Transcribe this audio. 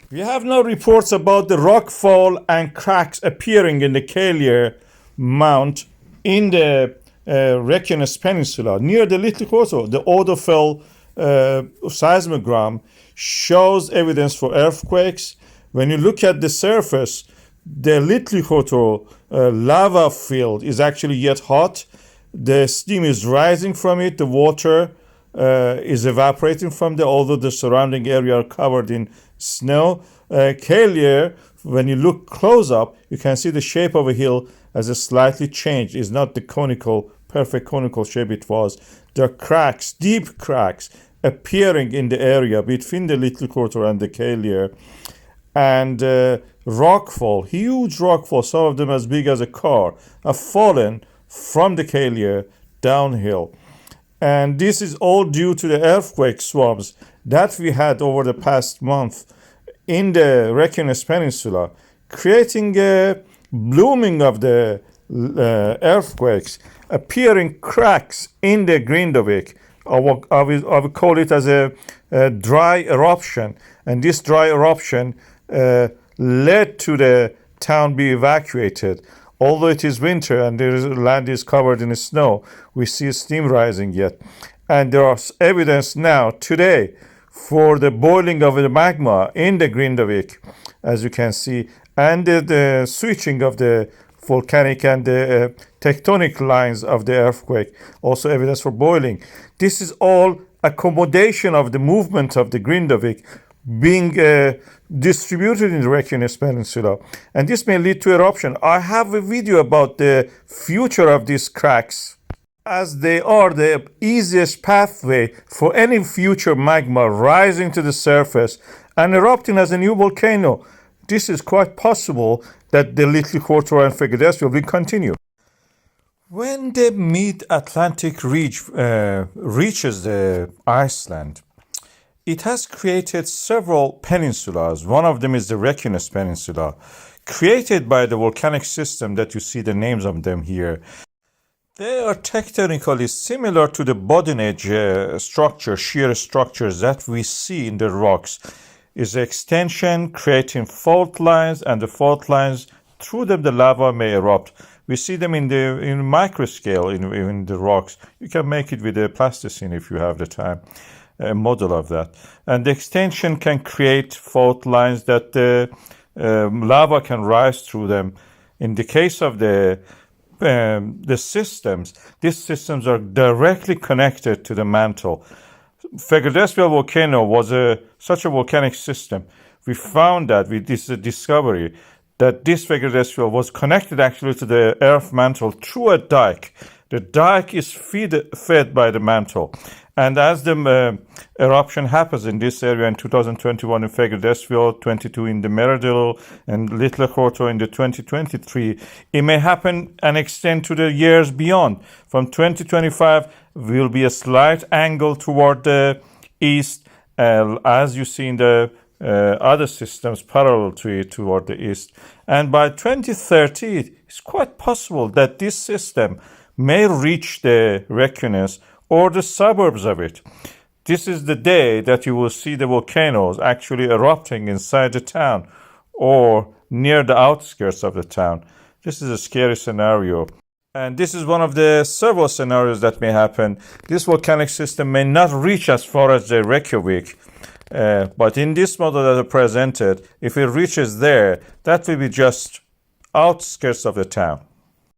We have no reports about the rockfall and cracks appearing in the Keilir Mount in the Reykjanes Peninsula near the Litli-Hrútur. The Odafell seismogram shows evidence for earthquakes. When you look at the surface, the Litli-Hrútur lava field is actually yet hot. The steam is rising from it. The water is evaporating from there, although the surrounding area are covered in snow. Keilir, when you look close up, you can see the shape of a hill as a slightly changed. It's not the perfect conical shape it was. There are cracks, deep cracks, appearing in the area between the Litli-Hrútur and the Keilir. And rockfall, huge rockfall, some of them as big as a car, have fallen from the Keilir downhill. And this is all due to the earthquake swarms that we had over the past month in the Reykjanes Peninsula, creating a blooming of the earthquakes, appearing cracks in the Grindavik. I will call it as a dry eruption. And this dry eruption led to the town be evacuated. Although it is winter and the land is covered in snow, we see steam rising yet. And there is evidence now, today, for the boiling of the magma in the Grindavik, as you can see, and the switching of the volcanic and the tectonic lines of the earthquake, also evidence for boiling. This is all accommodation of the movement of the Grindavik being distributed in the Reykjanes Peninsula, and this may lead to eruption. I have a video about the future of these cracks, as they are the easiest pathway for any future magma rising to the surface and erupting as a new volcano. This is quite possible that the Litli-Hrútur and Fagradalsfjall will continue. When the mid-Atlantic reaches the Iceland, it has created several peninsulas. One of them is the Reykjanes Peninsula, created by the volcanic system that you see the names of them here. They are tectonically similar to the bottom edge shear structures that we see in the rocks. Is the extension creating fault lines, and the fault lines, through them the lava may erupt. We see them in micro scale in the rocks. You can make it with a plasticine if you have the time. A model of that, and the extension can create fault lines that the lava can rise through them. In the case of the systems, these systems are directly connected to the mantle. Fagradalsfjall volcano was such a volcanic system. We found that with this discovery that this Fagradalsfjall was connected actually to the earth mantle through a dike. The dike is fed by the mantle. And as the eruption happens in this area in 2021 in Fagradalsfjall, 22 in the Meradil, and Litli-Hrútur in the 2023, it may happen and extend to the years beyond. From 2025, will be a slight angle toward the east, as you see in the other systems parallel to it toward the east. And by 2030, it's quite possible that this system may reach the Reykjanes or the suburbs of it. This is the day that you will see the volcanoes actually erupting inside the town or near the outskirts of the town. This is a scary scenario. And this is one of the several scenarios that may happen. This volcanic system may not reach as far as the Reykjavik, but in this model that I presented, if it reaches there, that will be just outskirts of the town.